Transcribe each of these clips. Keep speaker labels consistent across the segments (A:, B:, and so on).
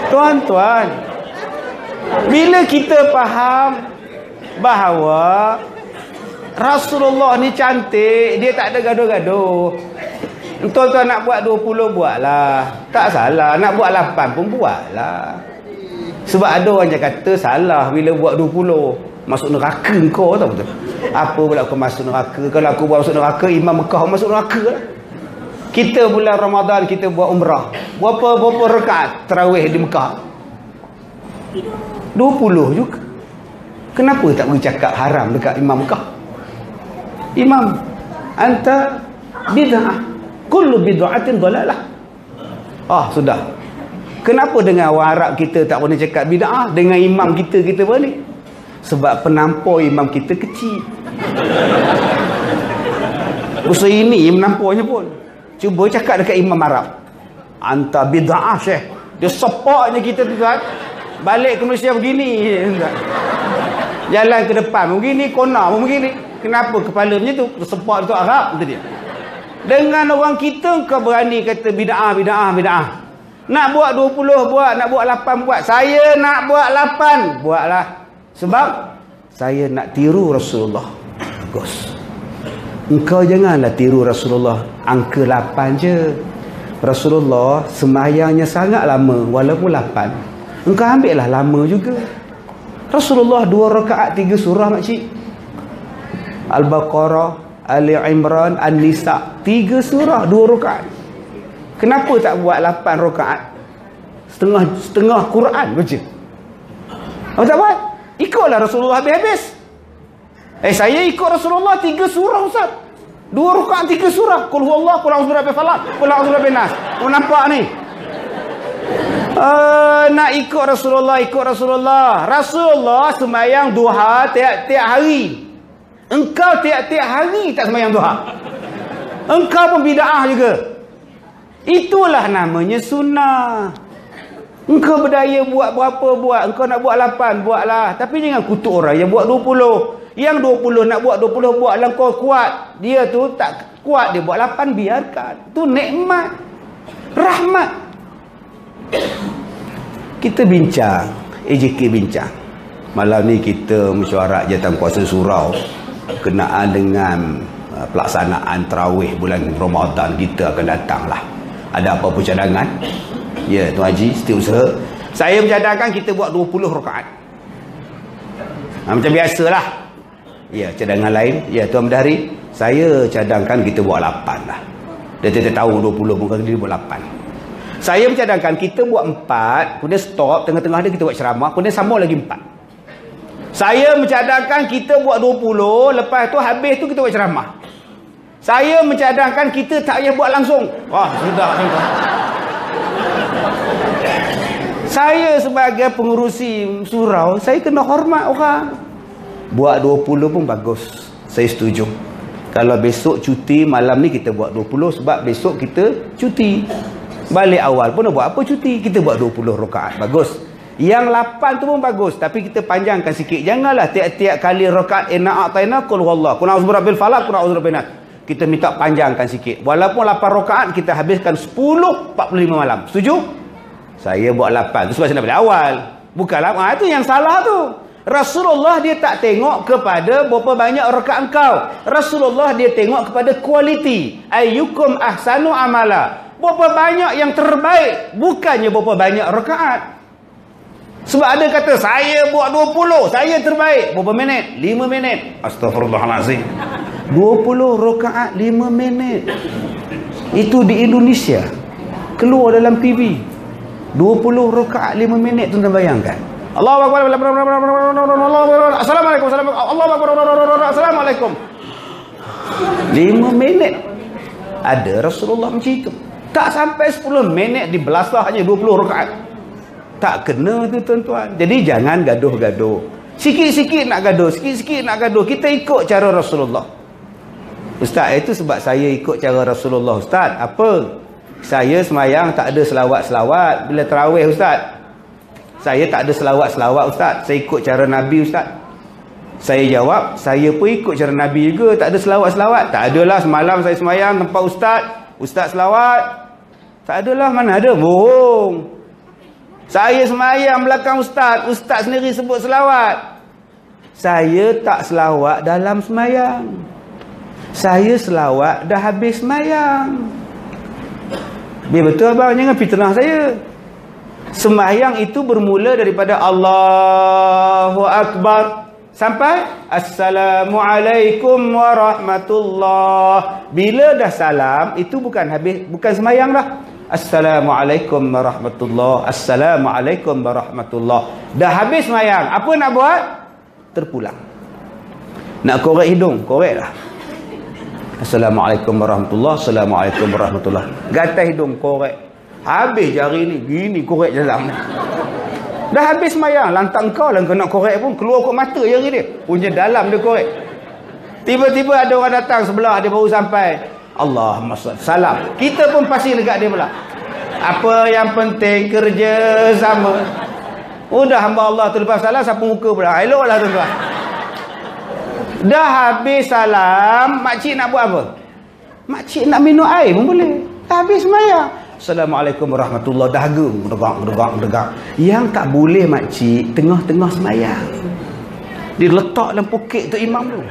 A: Tuan-tuan, bila kita faham bahawa Rasulullah ni cantik, dia tak ada gaduh-gaduh. Tuan-tuan nak buat 20 buatlah, tak salah. Nak buat 8 pun buatlah. Sebab ada orang yang kata salah bila buat 20 masuk neraka kau, tahu betul? Apa pula kau masuk neraka? Kalau aku buat masuk neraka, Imam Mekah masuk neraka lah. Kita bulan Ramadan kita buat umrah, berapa rakaat tarawih di Mekah? 20 juga. Kenapa tak boleh cakap haram dekat Imam Mekah? Imam, anta bid'ah, kullu bid'atin dalalah. Sudah. Kenapa dengan orang Arab kita tak boleh cakap bid'ah, dengan imam kita boleh? Sebab penampar imam kita kecil. Usaha ini menampaknya pun. Cuba cakap dekat imam Arab, anta bid'ah syekh. Dia sepaknya kita tu kan. Balik ke Malaysia begini. Jalan ke depan begini, kona pun begini. Kenapa kepala macam tu? Sepak tu Arab tu dia. Dengan orang kita kau berani kata bid'ah. Nak buat 20 buat, nak buat 8 buat. Saya nak buat 8, buatlah. Sebab saya nak tiru Rasulullah. Bagus. Engkau janganlah tiru Rasulullah angka 8 je. Rasulullah sembahyangnya sangat lama walaupun 8. Engkau ambil lah lama juga. Rasulullah 2 rakaat 3 surah makcik. Al-Baqarah, Ali Imran, An-Nisa, 3 surah 2 rakaat. Kenapa tak buat 8 rakaat? Setengah Quran baca. Apa tak buat? Ikutlah Rasulullah habis-habis. Saya ikut Rasulullah 3 surah Ustaz. 2 rakaat 3 surah. Qul huwallahu, qul a'udzu birabbil falaq, qul a'udzu birabbin nas. Nampak ni? Nak ikut Rasulullah. Rasulullah sembahyang duha tiap-tiap hari. Engkau tiap-tiap hari tak sembahyang duha. Engkau pun bid'ah juga. Itulah namanya sunnah. Engkau berdaya buat berapa buat. Engkau nak buat 8 buatlah. Tapi jangan kutuk orang yang buat 20. Yang 20 nak buat 20 buatlah kau kuat. Dia tu tak kuat, dia buat 8, biarkan. Tu nikmat, rahmat. Kita bincang, AJK bincang. Malam ni kita mesyuarat Jawatankuasa Surau kenaan dengan pelaksanaan tarawih bulan Ramadan kita akan datang lah. Ada apa-apa cadangan? Ya, Tuan Haji, setiausaha. Saya mencadangkan kita buat 20 rakaat. Macam biasalah. Ya, cadangan lain. Ya, Tuan Medari, saya cadangkan kita buat 8 lah. Dia tidak tahu 20 pun dia buat 8. Saya mencadangkan kita buat 4, kemudian stop, tengah-tengah dia kita buat ceramah, kemudian sambung lagi 4. Saya mencadangkan kita buat 20, lepas tu habis tu kita buat ceramah. Saya mencadangkan kita tak payah buat langsung. Sudah. Saya sebagai pengurusi surau, saya kena hormat orang. Buat 20 pun bagus. Saya setuju. Kalau besok cuti, malam ni kita buat 20 sebab besok kita cuti. Balik awal pun nak buat apa cuti? Kita buat 20 rakaat. Bagus. Yang 8 tu pun bagus, tapi kita panjangkan sikit. Janganlah tiap-tiap kali rakaat inna a'tayna qul huwallahu, qul a'udzu birabbil falaq, qul a'udzu birabbin nas. Kita minta panjangkan sikit. Walaupun 8 rakaat kita habiskan 10:45 malam. Setuju? Saya buat 8. Itu sebab saya nak balik awal. Bukanlah itu yang salah tu. Rasulullah dia tak tengok kepada berapa banyak rakaat engkau. Rasulullah dia tengok kepada kualiti. Ayyukum ahsanu amala. Berapa banyak yang terbaik, bukannya berapa banyak rakaat. Sebab ada kata saya buat 20, saya terbaik. Berapa minit? 5 minit. Astaghfirullahalazim. 20 rakaat 5 minit. Itu di Indonesia. Keluar dalam TV. 20 rakaat 5 minit, tuan bayangkan. Allahu akbar. Assalamualaikum. Allahu akbar. Assalamualaikum. 5 minit. Ada Rasulullah macam itu. Tak sampai 10 minit dibelaslah hanya 20 rakaat. Tak kena tu tuan-tuan. Jadi jangan gaduh-gaduh. Sikit-sikit nak gaduh, sikit-sikit nak gaduh. Kita ikut cara Rasulullah. Ustaz, itu sebab saya ikut cara Rasulullah. Ustaz, apa? Saya semayang tak ada selawat-selawat bila tarawih Ustaz. Saya tak ada selawat-selawat Ustaz. Saya ikut cara Nabi Ustaz. Saya jawab, saya pun ikut cara Nabi juga. Tak ada selawat-selawat. Tak adalah semalam saya semayang tempat Ustaz. Ustaz selawat. Tak adalah, mana ada. Bohong. Saya semayang belakang ustaz. Ustaz sendiri sebut selawat. Saya tak selawat dalam semayang. Saya selawat dah habis semayang. Biar betul abang, jangan fitnah saya. Sembahyang itu bermula daripada Allahu Akbar sampai Assalamualaikum warahmatullah. Bila dah salam, itu bukan habis, bukan sembahyang dah. Assalamualaikum warahmatullah. Assalamualaikum warahmatullah. Dah habis sembahyang. Apa nak buat? Terpulang. Nak korek hidung, korek lah. Assalamualaikum warahmatullah. Assalamualaikum warahmatullah. Gatal hidung, korek. Habis jari ni, gini korek dalam ni. Dah habis semayang, lantak kau lah kau nak korek pun, keluar kot mata jari dia. Punya dalam dia korek. Tiba-tiba ada orang datang sebelah, dia baru sampai. Allahumma salam. Kita pun pasti dekat dia pula. Apa yang penting kerja sama. Udah hamba Allah tu lepas salam, sapu muka pula. Elok lah tuan-tuan. Dah habis salam, makcik nak buat apa? Makcik nak minum air pun boleh. Dah habis semayang. Assalamualaikum warahmatullahi wabarakatuh. Degak. Yang tak boleh makcik tengah-tengah semayang. Dia letak dalam poket tu imam tu.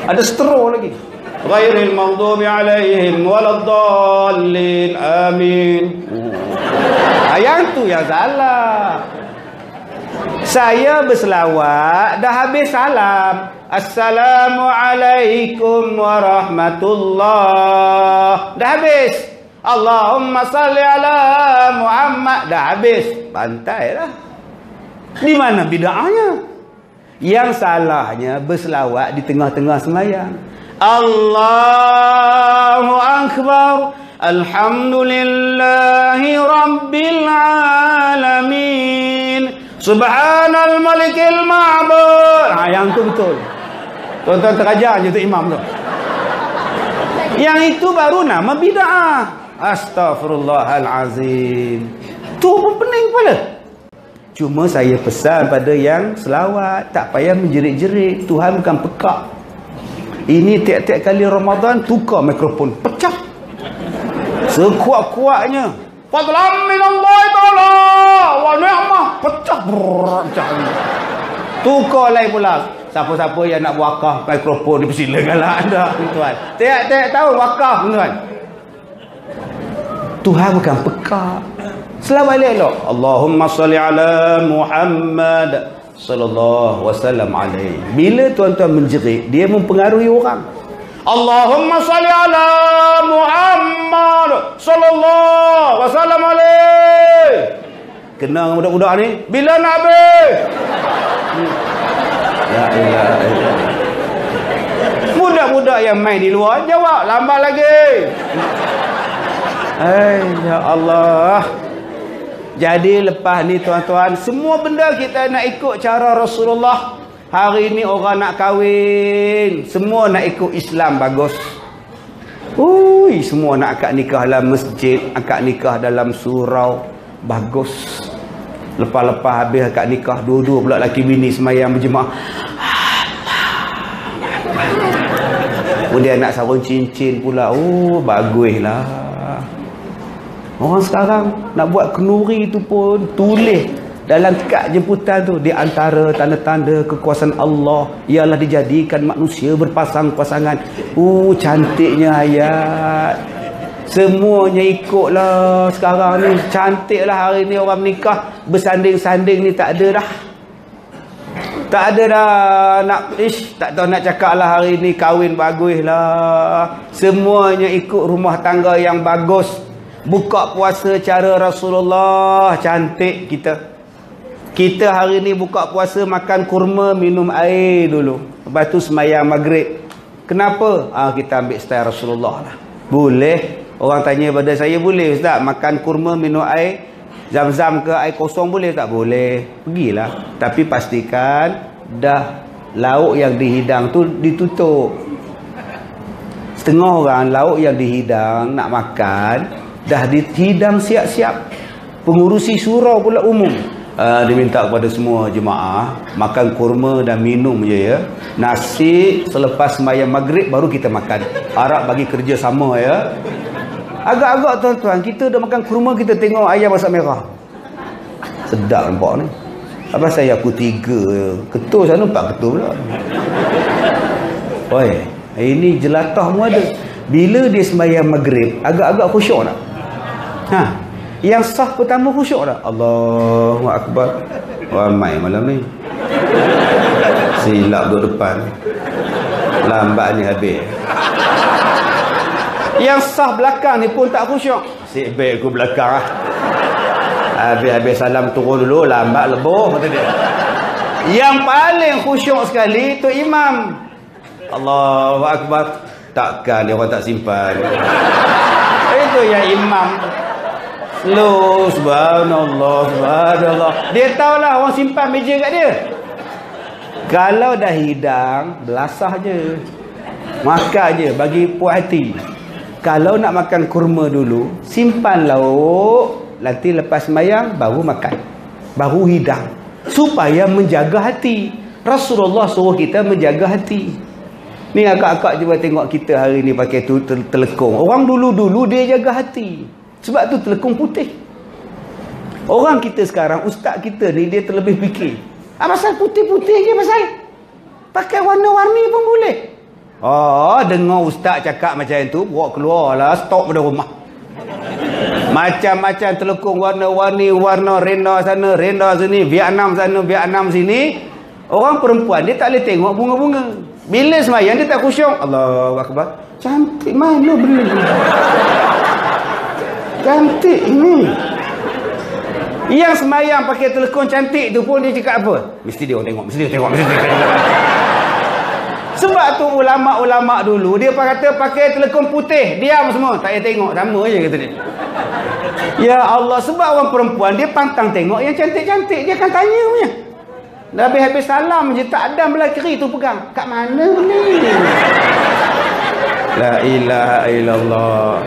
A: Ada straw lagi. Ghairil maghdubi alaihim waladdallin. Amin. Yang tu yang salah. Saya berselawat dah habis salam. Assalamualaikum warahmatullah. Dah habis. Allahumma salli ala Muhammad. Dah habis. Pantai lah. Di mana bid'ahnya? Yang salahnya berselawat di tengah-tengah semayang. Allahu Akbar. Alhamdulillahi Rabbil Alamin. Subhanal Malikil Ma'bud. Yang tu betul. Tuan-tuan terajar je tu imam tu. Yang itu baru nama bid'ah. Astaghfirullahalazim. Tu pun pening kepala. Cuma saya pesan pada yang selawat, tak payah menjerit-jerit. Tuhan bukan pekak. Ini tiap-tiap kali Ramadan tukar mikrofon, pecah. Sekuat-kuatnya. Fadlan minallahi ta'ala wa ni'mah. Pecah. Pecah. Tukar lain pula. Siapa-siapa yang nak wakaf mikrofon dipersilakanlah anda, tuan. Tiap-tiap tahun wakaf, tuan. Tuhan bukan pekak. Selawat elok. Allahumma salli ala Muhammad sallallahu wasallam alaihi. Bila tuan-tuan menjerit, dia mempengaruhi orang. Allahumma salli ala Muhammad sallallahu wasallam alaihi. Kenang budak-budak ni, bila nak habis? La ilaha illallah. Budak-budak yang main di luar jawab lambat lagi. Ya Allah. Jadi lepas ni tuan-tuan, semua benda kita nak ikut cara Rasulullah. Hari ni orang nak kahwin, semua nak ikut Islam, bagus. Ui, semua nak akad nikah dalam masjid, akad nikah dalam surau, bagus. Lepas-lepas habis akad nikah, dua-dua pula laki bini semayang berjemaah. Kemudian nak sarung cincin pula. Oh, baguslah. Orang sekarang nak buat kenduri tu pun tulis dalam kad jemputan tu, di antara tanda-tanda kekuasaan Allah ialah dijadikan manusia berpasang-pasangan. Cantiknya ayat. Semuanya ikutlah sekarang ni. Cantiklah hari ni orang menikah. Bersanding-sanding ni tak ada dah. Tak ada dah nak tak tahu nak cakap lah hari ni kahwin bagus lah. Semuanya ikut rumah tangga yang bagus. Buka puasa cara Rasulullah, cantik kita. Kita hari ni buka puasa makan kurma, minum air dulu. Lepas tu semayang maghrib. Kenapa? Kita ambil style Rasulullah lah. Boleh. Orang tanya pada saya, boleh Ustaz makan kurma, minum air zam-zam ke air kosong boleh tak? Boleh. Pergilah. Tapi pastikan dah lauk yang dihidang tu ditutup. Setengah orang lauk yang dihidang nak makan dah dihidang siap-siap. Pengurusi surau pula umum. Dia minta kepada semua jemaah makan kurma dan minum je ya. Nasi selepas sembahyang maghrib baru kita makan. Harap bagi kerja sama ya. Agak-agak tuan-tuan, kita dah makan kurma, kita tengok ayam masak merah. Sedap nampak ni. Apa saya aku 3 ketul sana 4 ketul pula. Oi, ini jelatah mu ada. Bila dia sembahyang maghrib agak-agak khusyuk tak? Ha. Yang sah pertama khusyuk tak? Allahu akbar. Ramai malam ni. Silap duduk depan. Lambat ni habis. Yang sah belakang ni pun tak khusyuk. Sik baik aku belakang lah. Habis salam turun dulu, lambat leboh kata dia. Yang paling khusyuk sekali tu imam. Allahu akbar. Takkan dia orang tak simpan. Itu yang imam. Slow, subhanallah. Dia tahulah orang simpan meja kat dia. Kalau dah hidang, belasah je. Makan je, bagi puas hati. Kalau nak makan kurma dulu, simpan lauk. Nanti lepas sembahyang, baru makan. Baru hidang. Supaya menjaga hati. Rasulullah suruh kita menjaga hati. Ni akak-akak cuba tengok kita hari ni pakai tu telekung. Orang dulu-dulu dia jaga hati. Sebab tu telekung putih. Orang kita sekarang, ustaz kita ni dia terlebih fikir. Pasal putih-putih je pasal. Pakai warna-warni pun boleh. Oh, dengar ustaz cakap macam tu, bawa keluarlah stok pada rumah. Macam-macam telekung warna-warni, warna renda sana, renda sini, Vietnam sana, Vietnam sini. Orang perempuan dia tak boleh tengok bunga-bunga. Bila sembahyang dia tak khusyuk. Allahu akbar. Cantik mana benda ni? Cantik ini. Yang sembahyang pakai telekung cantik tu pun dia cakap apa? Mesti dia orang tengok, mesti dia tengok. Sebab tu ulama-ulama dulu dia kata pakai telekung putih, diam semua, tak payah tengok, sama je kata dia. Ya Allah, sebab orang perempuan dia pantang tengok yang cantik-cantik, dia akan tanya punya. Dah habis salam je tak ada belah kiri tu pegang. Kat mana ni? La ilaha illallah.